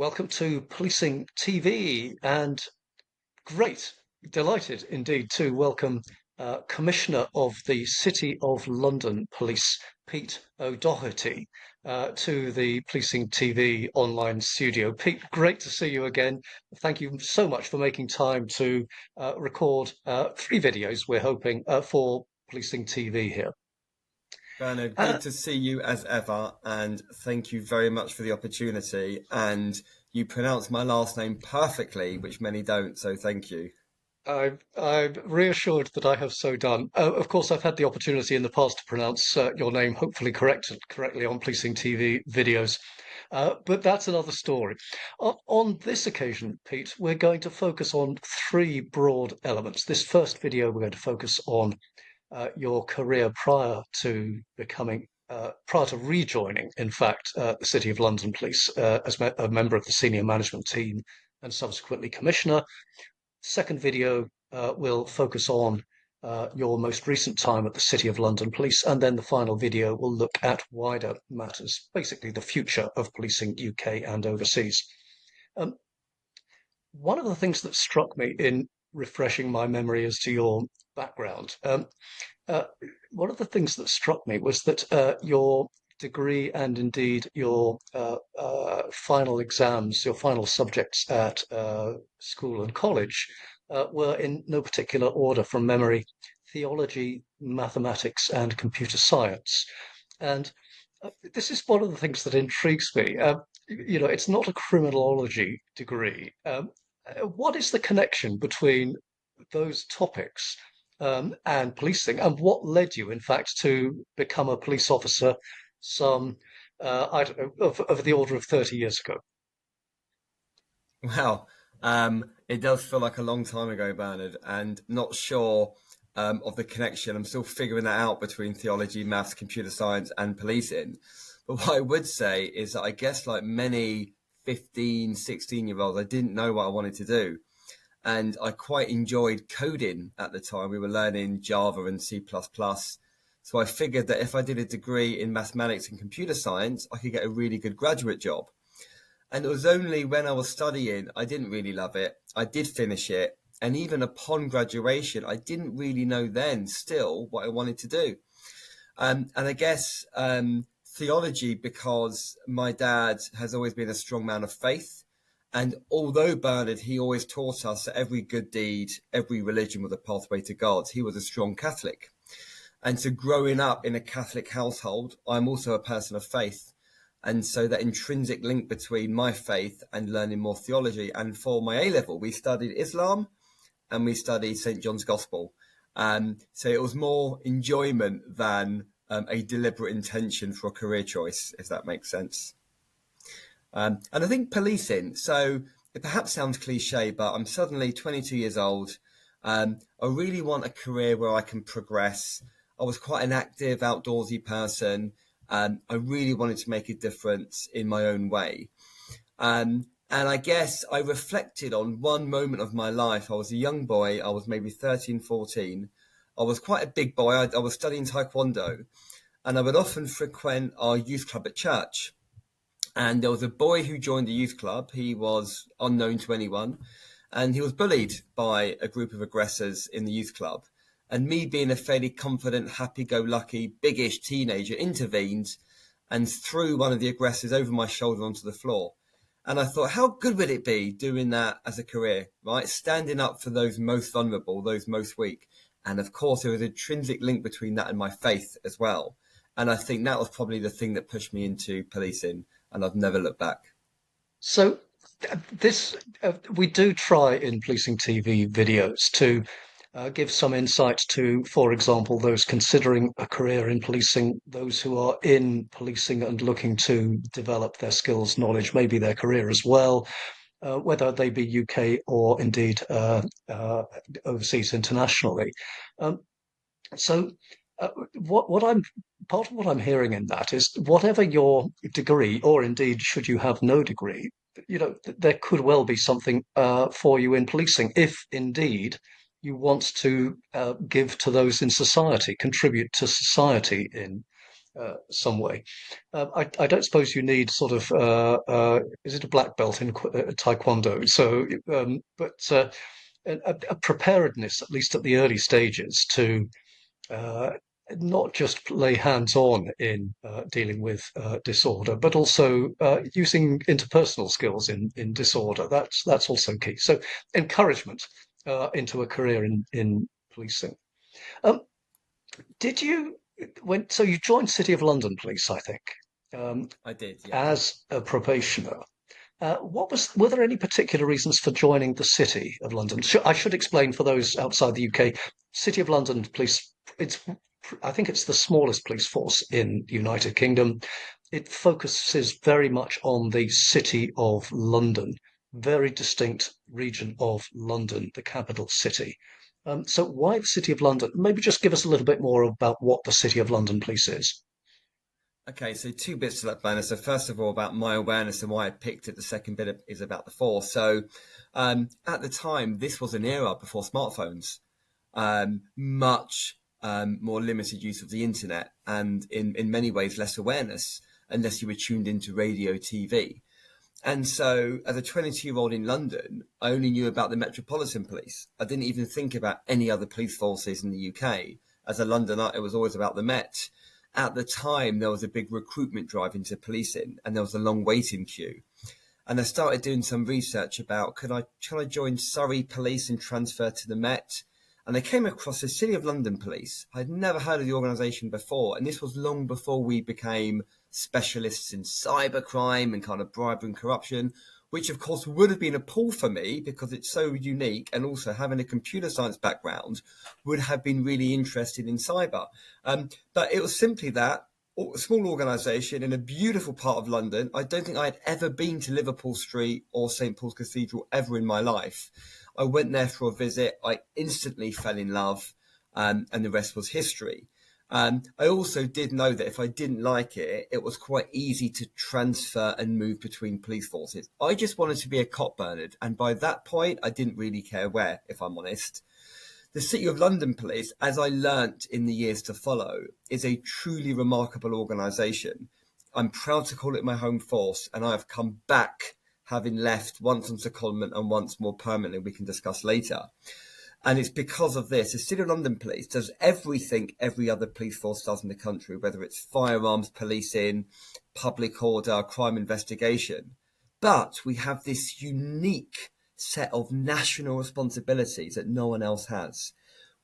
Welcome to Policing TV, and great, delighted indeed to welcome Commissioner of the City of London Police, Pete O'Doherty, to the Policing TV online studio. Pete, great to see you again. Thank you so much for making time to record three videos, we're hoping, for Policing TV here. Bernard, Uh, good to see you as ever, and thank you very much for the opportunity. And you pronounce my last name perfectly, which many don't, so thank you. I'm reassured that I have so done. Of course, I've had the opportunity in the past to pronounce your name, hopefully correctly on Policing TV videos, but that's another story. On this occasion, Pete, we're going to focus on three broad elements. This first video, we're going to focus on your career prior to rejoining, in fact, the City of London Police as a member of the senior management team and subsequently commissioner. Second video will focus on your most recent time at the City of London Police, and then the final video will look at wider matters, basically the future of policing UK and overseas. Um, One of the things that struck me in refreshing my memory as to your background, uh, one of the things that struck me was that your degree and indeed your final exams, your final subjects at school and college were in no particular order from memory: theology, mathematics, and computer science. And this is one of the things that intrigues me. It's not a criminology degree. What is the connection between those topics and policing, and what led you, in fact, to become a police officer some, I don't know, of the order of 30 years ago? Wow, it does feel like a long time ago, Bernard, and not sure of the connection. I'm still figuring that out between theology, maths, computer science, and policing. But what I would say is that I guess, like many 15, 16-year-olds, I didn't know what I wanted to do. And I quite enjoyed coding at the time. We were learning Java and C++. So I figured that if I did a degree in mathematics and computer science, I could get a really good graduate job. And it was only when I was studying, I didn't really love it. I did finish it. And even upon graduation, I didn't really know then still what I wanted to do. And I guess theology, because my dad has always been a strong man of faith. And although Bernard, he always taught us that every good deed, every religion was a pathway to God, he was a strong Catholic. And so growing up in a Catholic household, I'm also a person of faith. And so that intrinsic link between my faith and learning more theology. And for my A level, we studied Islam and we studied St. John's Gospel. So it was more enjoyment than a deliberate intention for a career choice, if that makes sense. And I think policing, so it perhaps sounds cliche, but I'm suddenly 22 years old. I really want a career where I can progress. I was quite an active, outdoorsy person. I really wanted to make a difference in my own way. And I guess I reflected on one moment of my life. I was a young boy. I was maybe 13, 14. I was quite a big boy. I was studying Taekwondo, and I would often frequent our youth club at church. And there was a boy who joined the youth club. He was unknown to anyone, and he was bullied by a group of aggressors in the youth club. And me, being a fairly confident, happy-go-lucky, biggish teenager, intervened and threw one of the aggressors over my shoulder onto the floor. And I thought, how good would it be doing that as a career, right? Standing up for those most vulnerable, those most weak. And of course, there was an intrinsic link between that and my faith as well. And I think that was probably the thing that pushed me into policing, and I've never looked back. So this we do try in policing TV videos to give some insight to, for example, those considering a career in policing, those who are in policing and looking to develop their skills, knowledge, maybe their career as well, whether they be UK or indeed overseas internationally. Um, so, what I'm part of what I'm hearing in that is whatever your degree, or indeed should you have no degree, there could well be something for you in policing if indeed you want to give to those in society, contribute to society in some way. I don't suppose you need sort of is it a black belt in Taekwondo? So, but a preparedness, at least at the early stages, to uh, not just lay hands on in dealing with disorder, but also using interpersonal skills in disorder. That's also key. So encouragement into a career in policing. Um, did you so you joined City of London Police, I think, um, I did, yeah. as a probationer. Were there any particular reasons for joining the City of London? I should explain for those outside the UK, City of London Police, it's, I think it's the smallest police force in the United Kingdom. It focuses very much on the City of London, very distinct region of London, the capital city. So why the City of London? Maybe just give us a little bit more about what the City of London Police is. Okay, so two bits to that banner. So first of all, about my awareness and why I picked it. The second bit is about the force. So at the time, this was an era before smartphones, much more limited use of the internet, and in many ways less awareness unless you were tuned into radio, TV. And so, as a 22-year-old in London, I only knew about the Metropolitan Police. I didn't even think about any other police forces in the UK. As a Londoner, it was always about the Met. At the time, there was a big recruitment drive into policing, and there was a long waiting queue. And I started doing some research about should I join Surrey Police and transfer to the Met? And I came across the City of London Police. I'd never heard of the organisation before, and this was long before we became specialists in cybercrime and kind of bribery and corruption, which of course would have been a pull for me because it's so unique, and also having a computer science background would have been really interested in cyber. But it was simply that a small organisation in a beautiful part of London. I don't think I had ever been to Liverpool Street or St Paul's Cathedral ever in my life. I went there for a visit. I instantly fell in love, and the rest was history. I also did know that if I didn't like it, it was quite easy to transfer and move between police forces. I just wanted to be a cop, Bernard, and by that point, I didn't really care where, if I'm honest. The City of London Police, as I learnt in the years to follow, is a truly remarkable organisation. I'm proud to call it my home force, and I have come back, having left once on secondment and once more permanently, we can discuss later. And it's because of this. The City of London Police does everything every other police force does in the country, whether it's firearms policing, public order, crime investigation. But we have this unique set of national responsibilities that no one else has.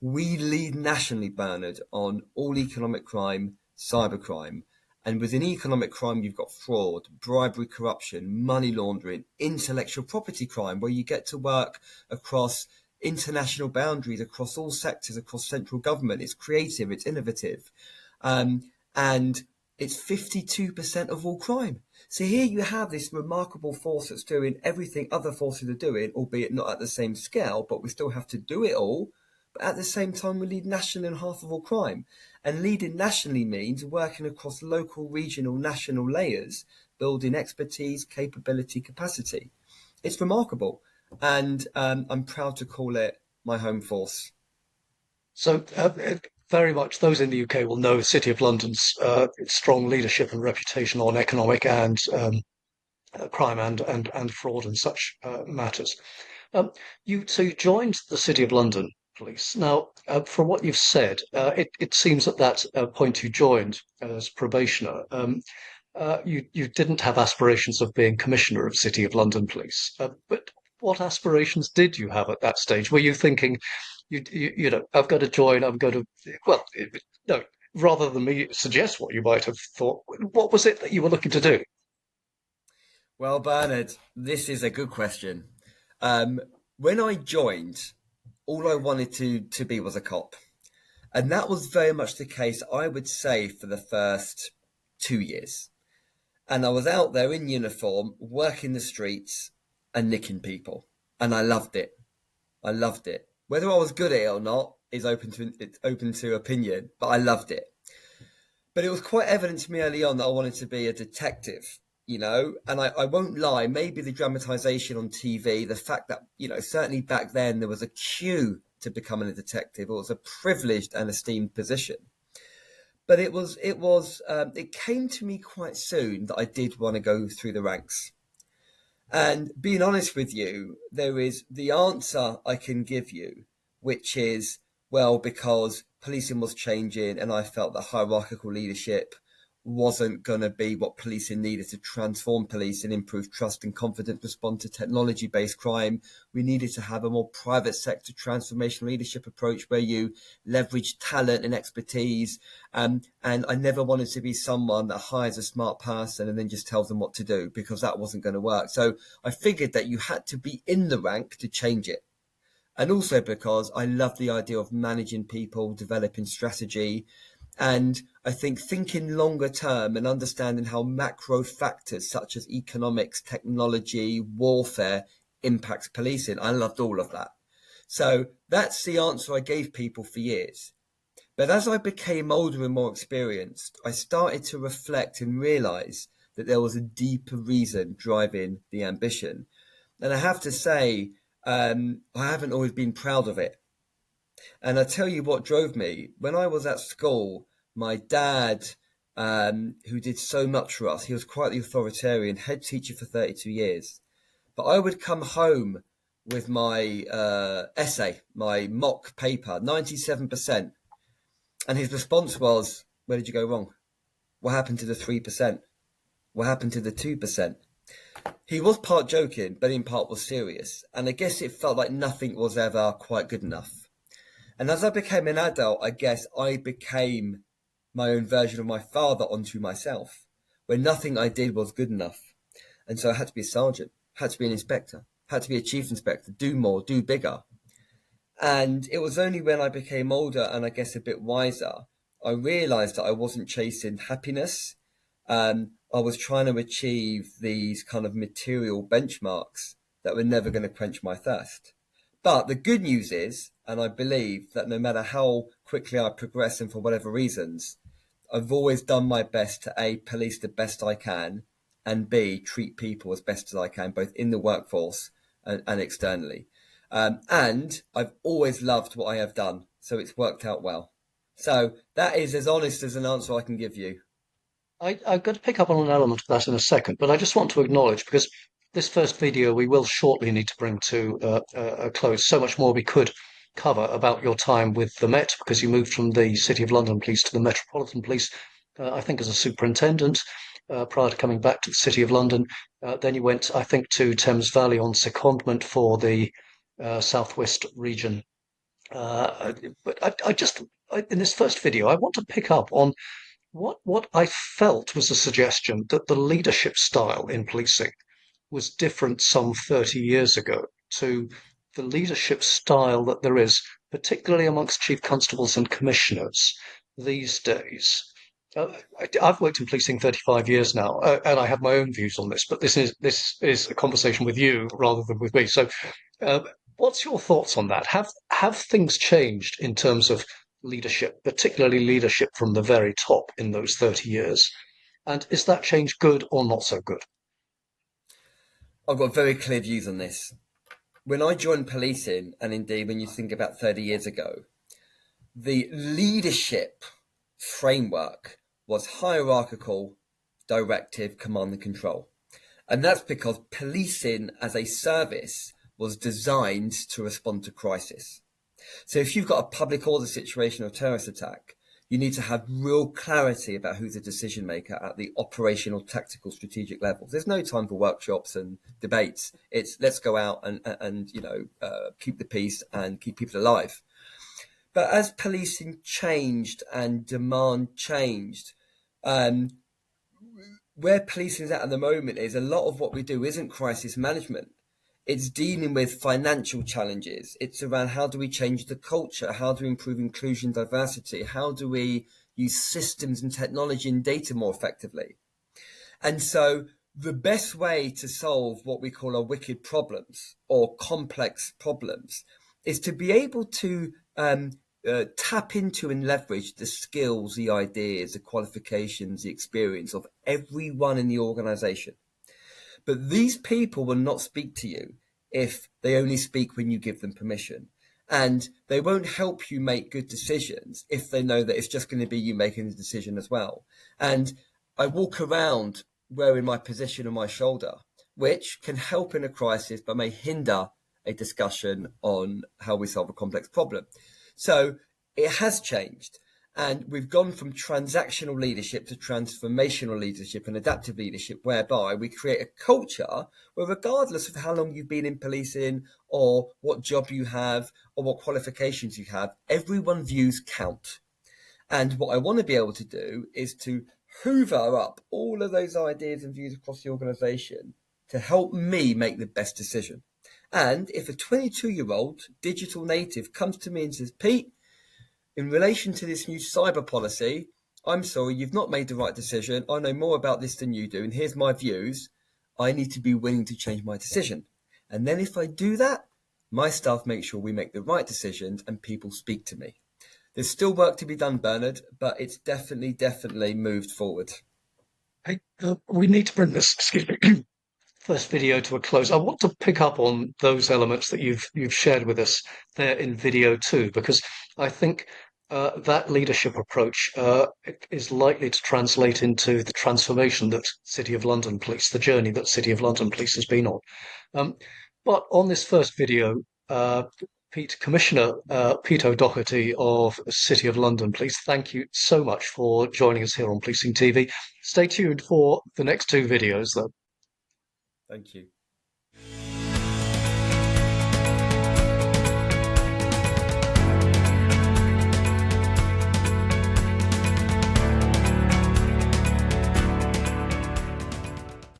We lead nationally, Bernard, on all economic crime, cybercrime. And within economic crime, you've got fraud, bribery, corruption, money laundering, intellectual property crime, where you get to work across international boundaries, across all sectors, across central government. It's creative, it's innovative. And it's 52% of all crime. So here you have this remarkable force that's doing everything other forces are doing, albeit not at the same scale, but we still have to do it all. But at the same time, we lead nationally in half of all crime. And leading nationally means working across local, regional, national layers, building expertise, capability, capacity. It's remarkable. And I'm proud to call it my home force. So very much those in the UK will know City of London's strong leadership and reputation on economic and crime and fraud and such matters. So you joined the City of London Police. Now, from what you've said, it seems at that point you joined as probationer. You didn't have aspirations of being Commissioner of City of London Police, but what aspirations did you have at that stage? Were you thinking, I've got to join, I'm going to, well, no, rather than me suggest what you might have thought, what was it that you were looking to do? Well, Bernard, this is a good question. When I joined, all I wanted to be was a cop. And that was very much the case, I would say, for the first 2 years. And I was out there in uniform, working the streets and nicking people. And I loved it. I loved it. Whether I was good at it or not is open to opinion, but I loved it. But it was quite evident to me early on that I wanted to be a detective, and I won't lie, maybe the dramatization on TV, the fact that, certainly back then there was a queue to becoming a detective, it was a privileged and esteemed position. But it came to me quite soon that I did want to go through the ranks. And being honest with you, there is the answer I can give you, which is, well, because policing was changing and I felt that hierarchical leadership wasn't going to be what policing needed to transform policing, improve trust and confidence, respond to technology-based crime. We needed to have a more private sector transformational leadership approach where you leverage talent and expertise. And I never wanted to be someone that hires a smart person and then just tells them what to do, because that wasn't going to work. So I figured that you had to be in the rank to change it. And also because I love the idea of managing people, developing strategy. And I think thinking longer term and understanding how macro factors such as economics, technology, warfare impacts policing. I loved all of that. So that's the answer I gave people for years. But as I became older and more experienced, I started to reflect and realize that there was a deeper reason driving the ambition. And I have to say, I haven't always been proud of it. And I tell you what drove me. When I was at school, my dad, who did so much for us, he was quite the authoritarian, head teacher for 32 years. But I would come home with my essay, my mock paper, 97%. And his response was, where did you go wrong? What happened to the 3%? What happened to the 2%? He was part joking, but in part was serious. And I guess it felt like nothing was ever quite good enough. And as I became an adult, I guess I became my own version of my father onto myself, where nothing I did was good enough. And so I had to be a sergeant, had to be an inspector, had to be a chief inspector, do more, do bigger. And it was only when I became older and I guess a bit wiser, I realized that I wasn't chasing happiness. I was trying to achieve these kind of material benchmarks that were never going to quench my thirst. But the good news is, and I believe that no matter how quickly I progress and for whatever reasons, I've always done my best to A, police the best I can, and B, treat people as best as I can, both in the workforce and externally. And I've always loved what I have done, so it's worked out well. So that is as honest as an answer I can give you. I'm going to pick up on an element of that in a second, but I just want to acknowledge, because this first video we will shortly need to bring to a close. So much more we could cover about your time with the Met, because you moved from the City of London Police to the Metropolitan Police, I think as a superintendent, prior to coming back to the City of London. Then you went, I think, to Thames Valley on secondment for the Southwest region. But in this first video, I want to pick up on what I felt was a suggestion that the leadership style in policing was different some 30 years ago to the leadership style that there is, particularly amongst chief constables and commissioners these days. I've worked in policing 35 years now, and I have my own views on this, but this is a conversation with you rather than with me. So, uh, what's your thoughts on that? Have things changed in terms of leadership, particularly leadership from the very top in those 30 years? And is that change good or not so good? I've got very clear views on this. When I joined policing, and indeed when you think about 30 years ago, the leadership framework was hierarchical, directive, command and control. And that's because policing as a service was designed to respond to crisis. So if you've got a public order situation or terrorist attack, you need to have real clarity about who's the decision maker at the operational, tactical, strategic levels. There's no time for workshops and debates. It's let's go out and keep the peace and keep people alive. But as policing changed and demand changed, where policing is at the moment is a lot of what we do isn't crisis management. It's dealing with financial challenges. It's around how do we change the culture? How do we improve inclusion, diversity? How do we use systems and technology and data more effectively? And so the best way to solve what we call our wicked problems or complex problems is to be able to tap into and leverage the skills, the ideas, the qualifications, the experience of everyone in the organization. But these people will not speak to you if they only speak when you give them permission. And they won't help you make good decisions if they know that it's just going to be you making the decision as well. And I walk around wearing my position on my shoulder, which can help in a crisis but may hinder a discussion on how we solve a complex problem. So it has changed. And we've gone from transactional leadership to transformational leadership and adaptive leadership, whereby we create a culture where, regardless of how long you've been in policing or what job you have or what qualifications you have, everyone views count. And what I want to be able to do is to hoover up all of those ideas and views across the organisation to help me make the best decision. And if a 22-year-old digital native comes to me and says, Pete, in relation to this new cyber policy, I'm sorry, you've not made the right decision. I know more about this than you do, and here's my views. I need to be willing to change my decision. And then if I do that, my staff make sure we make the right decisions and people speak to me. There's still work to be done, Bernard, but it's definitely moved forward. Hey, we need to bring this, excuse me, first video to a close. I want to pick up on those elements that you've shared with us there in video two, because I think that leadership approach is likely to translate into the transformation that City of London Police, the journey that City of London Police has been on. Um, but on this first video, uh, Commissioner Pete O'Doherty of City of London Police, thank you so much for joining us here on Policing TV. Stay tuned for the next two videos, though. Thank you.